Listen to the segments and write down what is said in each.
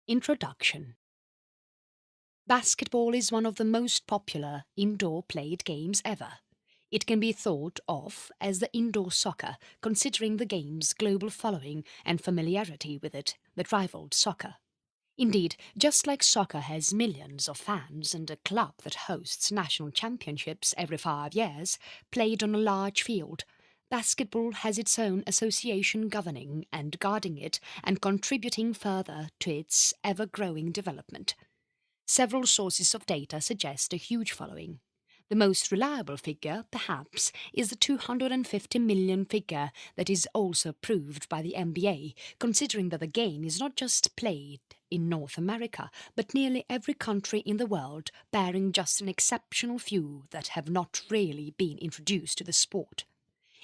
Introduction. Basketball is one of the most popular indoor played games ever. It can be thought of as the indoor soccer, considering the game's global following and familiarity with it that rivaled soccer. Indeed, just like soccer has millions of fans and a club that hosts national championships every 5 years, played on a large field, basketball has its own association governing and guarding it and contributing further to its ever-growing development. Several sources of data suggest a huge following. The most reliable figure, perhaps, is the 250 million figure that is also proved by the NBA, considering that the game is not just played in North America, but nearly every country in the world, barring just an exceptional few that have not really been introduced to the sport.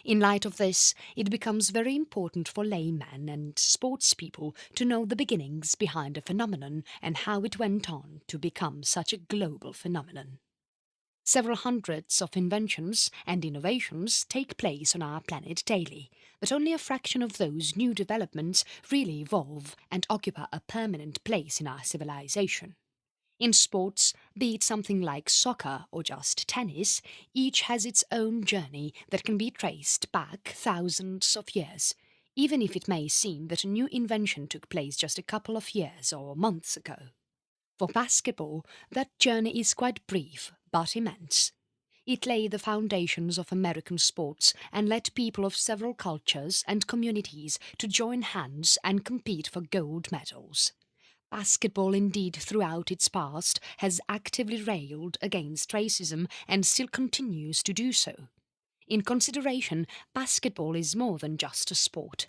In light of this, it becomes very important for laymen and sports people to know the beginnings behind a phenomenon and how it went on to become such a global phenomenon. Several hundreds of inventions and innovations take place on our planet daily, but only a fraction of those new developments really evolve and occupy a permanent place in our civilization. In sports, be it something like soccer or just tennis, each has its own journey that can be traced back thousands of years, even if it may seem that a new invention took place just a couple of years or months ago. For basketball, that journey is quite brief but immense. It laid the foundations of American sports and led people of several cultures and communities to join hands and compete for gold medals. Basketball indeed throughout its past has actively railed against racism and still continues to do so. In consideration, basketball is more than just a sport.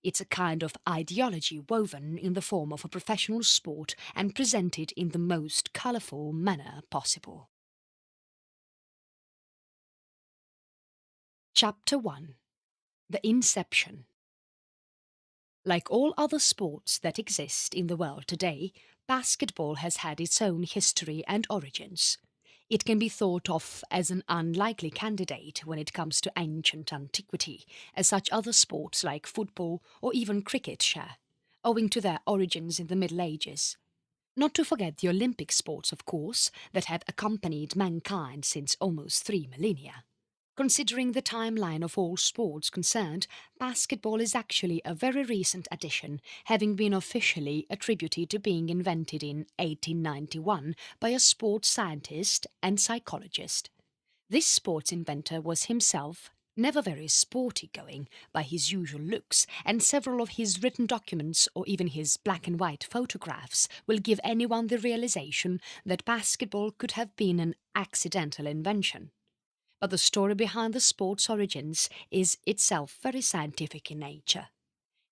It's a kind of ideology woven in the form of a professional sport and presented in the most colourful manner possible. Chapter 1. The Inception. Like all other sports that exist in the world today, basketball has had its own history and origins. It can be thought of as an unlikely candidate when it comes to ancient antiquity, as such other sports like football or even cricket share, owing to their origins in the Middle Ages. Not to forget the Olympic sports, of course, that have accompanied mankind since almost 3 millennia. Considering the timeline of all sports concerned, basketball is actually a very recent addition, having been officially attributed to being invented in 1891 by a sports scientist and psychologist. This sports inventor was himself never very sporty-going by his usual looks, and several of his written documents or even his black and white photographs will give anyone the realization that basketball could have been an accidental invention. But the story behind the sport's origins is itself very scientific in nature.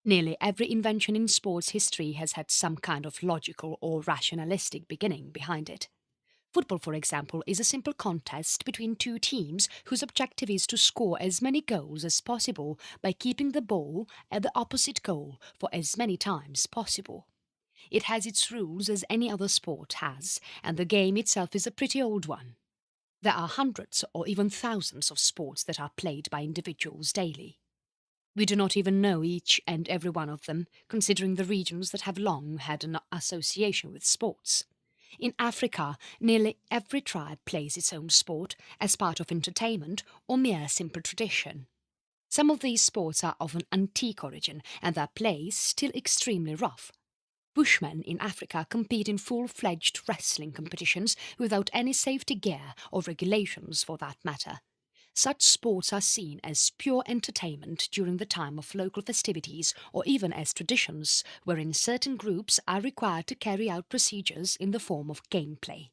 Nearly every invention in sports history has had some kind of logical or rationalistic beginning behind it. Football, for example, is a simple contest between two teams whose objective is to score as many goals as possible by keeping the ball at the opposite goal for as many times possible. It has its rules as any other sport has, and the game itself is a pretty old one. There are hundreds or even thousands of sports that are played by individuals daily. We do not even know each and every one of them, considering the regions that have long had an association with sports. In Africa, nearly every tribe plays its own sport as part of entertainment or mere simple tradition. Some of these sports are of an antique origin and their play is still extremely rough. Bushmen in Africa compete in full-fledged wrestling competitions without any safety gear or regulations for that matter. Such sports are seen as pure entertainment during the time of local festivities or even as traditions wherein certain groups are required to carry out procedures in the form of gameplay.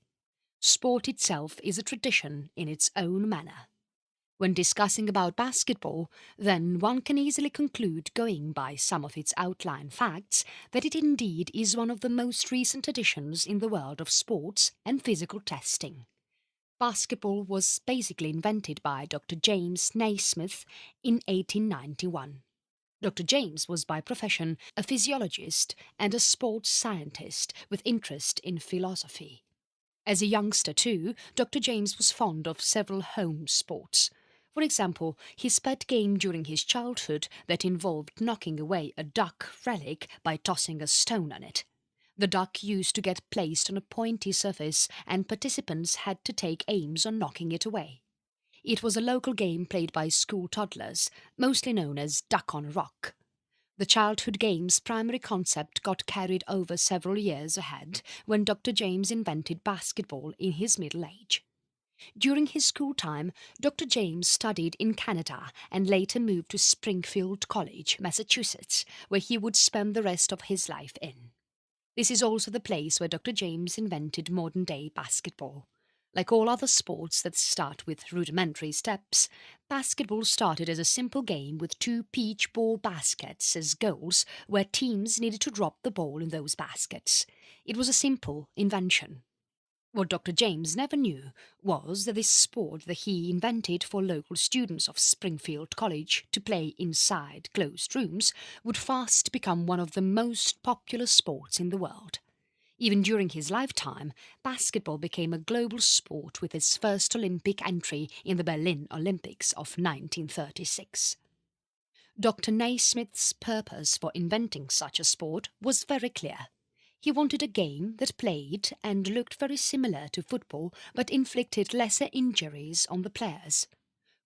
Sport itself is a tradition in its own manner. When discussing about basketball, then one can easily conclude, going by some of its outline facts, that it indeed is one of the most recent additions in the world of sports and physical testing. Basketball was basically invented by Dr. James Naismith in 1891. Dr. James was by profession a physiologist and a sports scientist with interest in philosophy. As a youngster too, Dr. James was fond of several home sports. For example, his pet game during his childhood that involved knocking away a duck relic by tossing a stone on it. The duck used to get placed on a pointy surface and participants had to take aims on knocking it away. It was a local game played by school toddlers, mostly known as Duck on a Rock. The childhood game's primary concept got carried over several years ahead when Dr. James invented basketball in his middle age. During his school time, Dr. James studied in Canada and later moved to Springfield College, Massachusetts, where he would spend the rest of his life in. This is also the place where Dr. James invented modern-day basketball. Like all other sports that start with rudimentary steps, basketball started as a simple game with two peach ball baskets as goals where teams needed to drop the ball in those baskets. It was a simple invention. What Dr. James never knew was that this sport that he invented for local students of Springfield College to play inside closed rooms would fast become one of the most popular sports in the world. Even during his lifetime, basketball became a global sport with its first Olympic entry in the Berlin Olympics of 1936. Dr. Naismith's purpose for inventing such a sport was very clear. He wanted a game that played and looked very similar to football but inflicted lesser injuries on the players.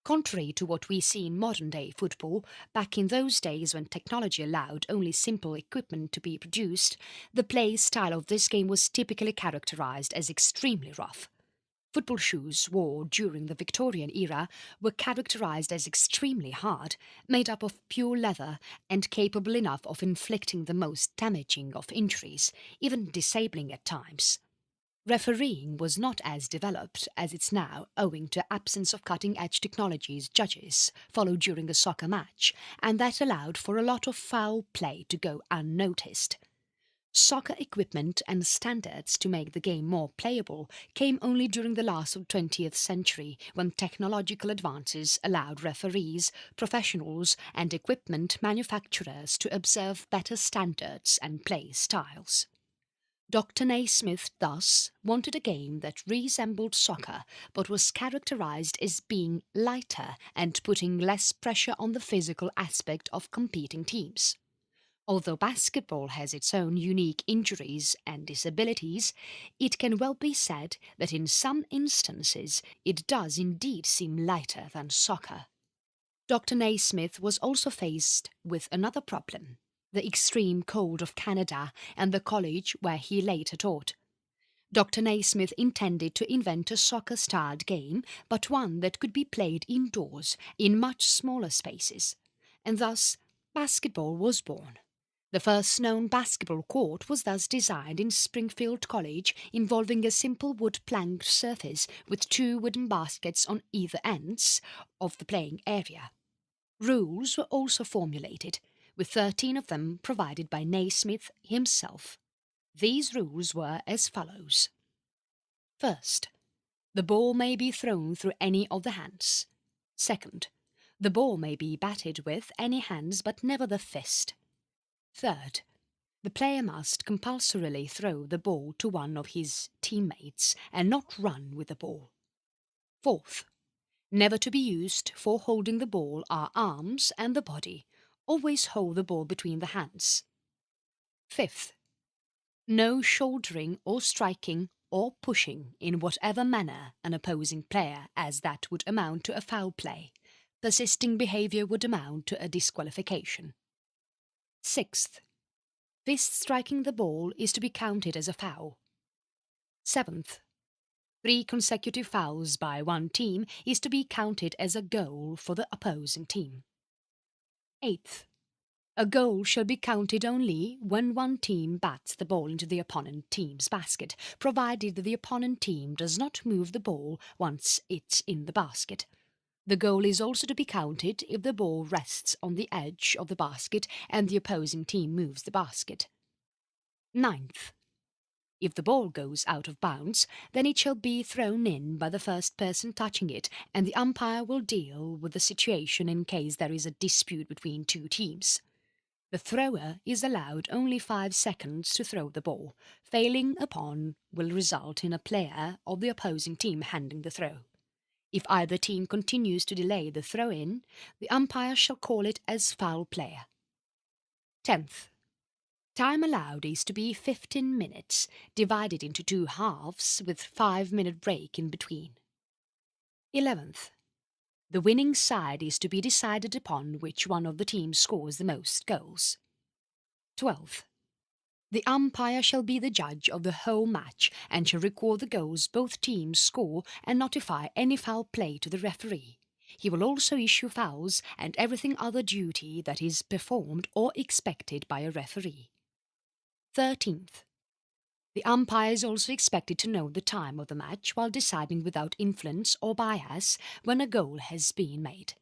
Contrary to what we see in modern-day football, back in those days when technology allowed only simple equipment to be produced, the play style of this game was typically characterized as extremely rough. Football shoes worn during the Victorian era were characterized as extremely hard, made up of pure leather and capable enough of inflicting the most damaging of injuries, even disabling at times. Refereeing was not as developed as it's now owing to absence of cutting-edge technologies judges followed during a soccer match, and that allowed for a lot of foul play to go unnoticed. Soccer equipment and standards to make the game more playable came only during the last of the 20th century when technological advances allowed referees, professionals and equipment manufacturers to observe better standards and play styles. Dr. Naismith thus wanted a game that resembled soccer but was characterized as being lighter and putting less pressure on the physical aspect of competing teams. Although basketball has its own unique injuries and disabilities, it can well be said that in some instances it does indeed seem lighter than soccer. Dr. Naismith was also faced with another problem: the extreme cold of Canada and the college where he later taught. Dr. Naismith intended to invent a soccer-styled game, but one that could be played indoors in much smaller spaces, and thus basketball was born. The first known basketball court was thus designed in Springfield College, involving a simple wood planked surface with two wooden baskets on either ends of the playing area. Rules were also formulated, with 13 of them provided by Naismith himself. These rules were as follows. First, the ball may be thrown through any of the hands. Second, the ball may be batted with any hands but never the fist. Third, the player must compulsorily throw the ball to one of his teammates and not run with the ball. Fourth, never to be used for holding the ball are arms and the body. Always hold the ball between the hands. Fifth, no shouldering or striking or pushing in whatever manner an opposing player, as that would amount to a foul play. Persisting behaviour would amount to a disqualification. Sixth, fist striking the ball is to be counted as a foul. Seventh, 3 consecutive fouls by one team is to be counted as a goal for the opposing team. Eighth, a goal shall be counted only when one team bats the ball into the opponent team's basket, provided that the opponent team does not move the ball once it's in the basket. The goal is also to be counted if the ball rests on the edge of the basket and the opposing team moves the basket. Ninth, if the ball goes out of bounds, then it shall be thrown in by the first person touching it, and the umpire will deal with the situation in case there is a dispute between two teams. The thrower is allowed only 5 seconds to throw the ball. Failing upon will result in a player of the opposing team handing the throw. If either team continues to delay the throw-in, the umpire shall call it as foul play. 10th. Time allowed is to be 15 minutes, divided into two halves with 5-minute break in between. 11th. The winning side is to be decided upon which one of the teams scores the most goals. 12th. The umpire shall be the judge of the whole match and shall record the goals both teams score and notify any foul play to the referee. He will also issue fouls and everything other duty that is performed or expected by a referee. 13th. The umpire is also expected to know the time of the match while deciding without influence or bias when a goal has been made.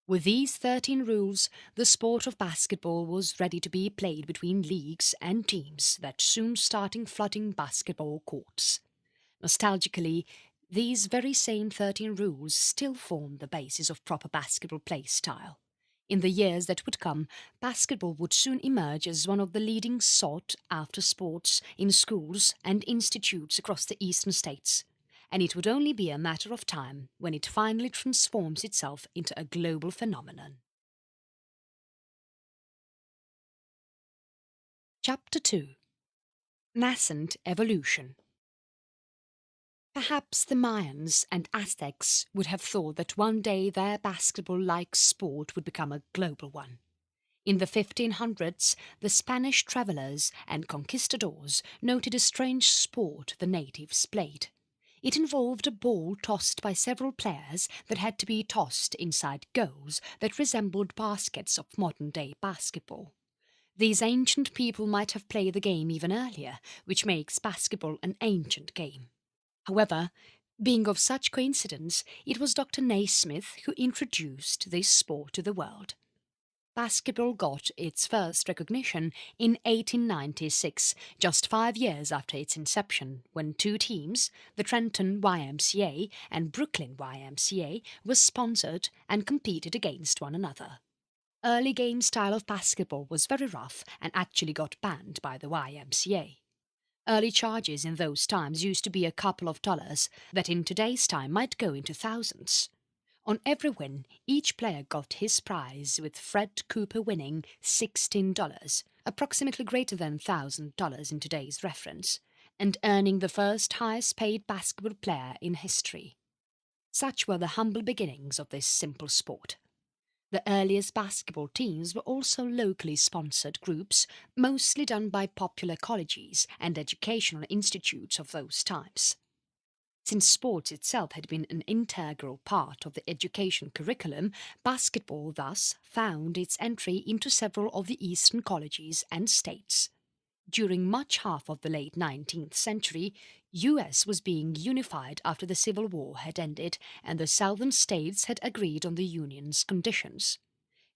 With these 13 rules, the sport of basketball was ready to be played between leagues and teams that soon starting flooding basketball courts. Nostalgically, these very same 13 rules still form the basis of proper basketball play style. In the years that would come, basketball would soon emerge as one of the leading sought-after sports in schools and institutes across the eastern states, and it would only be a matter of time when it finally transforms itself into a global phenomenon. Chapter 2. Nascent Evolution. Perhaps the Mayans and Aztecs would have thought that one day their basketball-like sport would become a global one. In the 1500s, the Spanish travellers and conquistadors noted a strange sport the natives played. It involved a ball tossed by several players that had to be tossed inside goals that resembled baskets of modern-day basketball. These ancient people might have played the game even earlier, which makes basketball an ancient game. However, being of such coincidence, it was Dr. Naismith who introduced this sport to the world. Basketball got its first recognition in 1896, just 5 years after its inception, when two teams, the Trenton YMCA and Brooklyn YMCA, were sponsored and competed against one another. Early game style of basketball was very rough and actually got banned by the YMCA. Early charges in those times used to be a couple of dollars that in today's time might go into thousands. On every win, each player got his prize, with Fred Cooper winning $16, approximately greater than $1,000 in today's reference, and earning the first highest paid basketball player in history. Such were the humble beginnings of this simple sport. The earliest basketball teams were also locally sponsored groups, mostly done by popular colleges and educational institutes of those times. Since sports itself had been an integral part of the education curriculum, basketball thus found its entry into several of the eastern colleges and states. During much half of the late 19th century, US was being unified after the Civil War had ended and the southern states had agreed on the Union's conditions.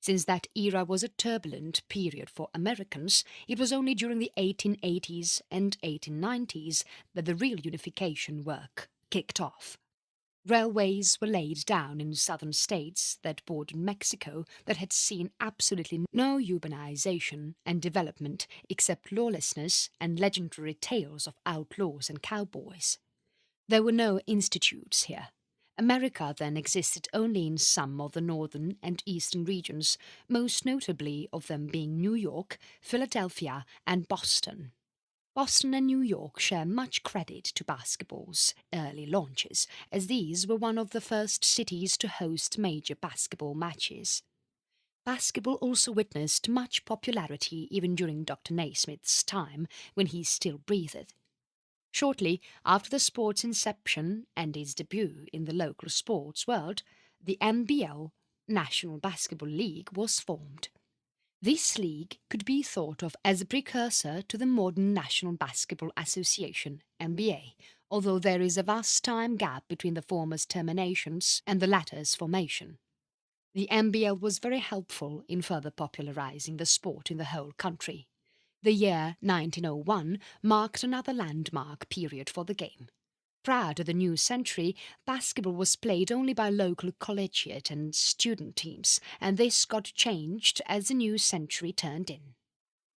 Since that era was a turbulent period for Americans, it was only during the 1880s and 1890s that the real unification work kicked off. Railways were laid down in southern states that bordered Mexico that had seen absolutely no urbanization and development except lawlessness and legendary tales of outlaws and cowboys. There were no institutes here. America then existed only in some of the northern and eastern regions, most notably of them being New York, Philadelphia and Boston. Boston and New York share much credit to basketball's early launches, as these were one of the first cities to host major basketball matches. Basketball also witnessed much popularity even during Dr. Naismith's time, when he still breathed. Shortly after the sport's inception and its debut in the local sports world, the NBL, National Basketball League, was formed. This league could be thought of as a precursor to the modern National Basketball Association, NBA, although there is a vast time gap between the former's terminations and the latter's formation. The NBL was very helpful in further popularizing the sport in the whole country. The year 1901 marked another landmark period for the game. Prior to the new century, basketball was played only by local collegiate and student teams, and this got changed as the new century turned in.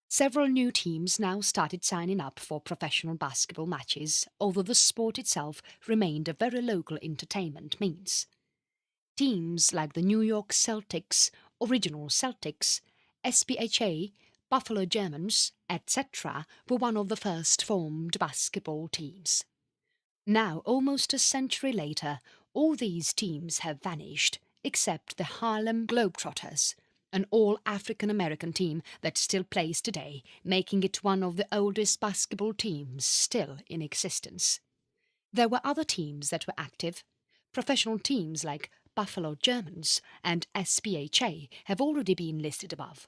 Several new teams now started signing up for professional basketball matches, although the sport itself remained a very local entertainment means. Teams like the New York Celtics, Original Celtics, SPHA, Buffalo Germans, etc., were one of the first formed basketball teams. Now, almost a century later, all these teams have vanished, except the Harlem Globetrotters, an all-African-American team that still plays today, making it one of the oldest basketball teams still in existence. There were other teams that were active. Professional teams like Buffalo Germans and SPHA have already been listed above.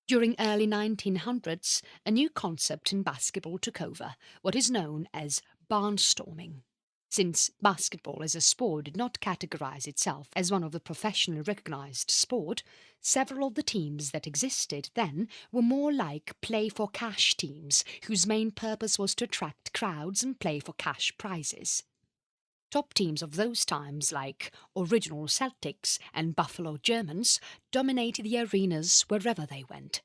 During early 1900s, a new concept in basketball took over, what is known as barnstorming. Since basketball as a sport did not categorize itself as one of the professionally recognized sport, several of the teams that existed then were more like play-for-cash teams whose main purpose was to attract crowds and play for cash prizes. Top teams of those times like Original Celtics and Buffalo Germans dominated the arenas wherever they went.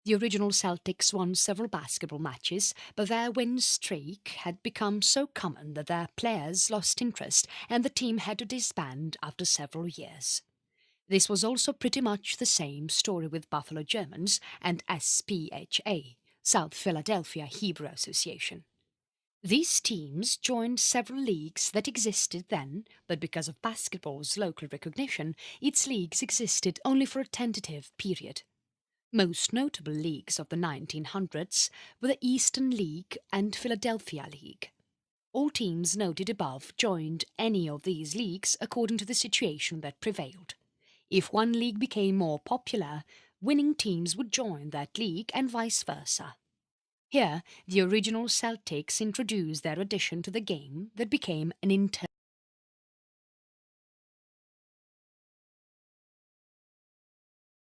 The Original Celtics won several basketball matches, but their win streak had become so common that their players lost interest and the team had to disband after several years. This was also pretty much the same story with Buffalo Germans and SPHA, South Philadelphia Hebrew Association. These teams joined several leagues that existed then, but because of basketball's local recognition, its leagues existed only for a tentative period. Most notable leagues of the 1900s were the Eastern League and Philadelphia League. All teams noted above joined any of these leagues according to the situation that prevailed. If one league became more popular, winning teams would join that league and vice versa. Here, the Original Celtics introduced their addition to the game that became an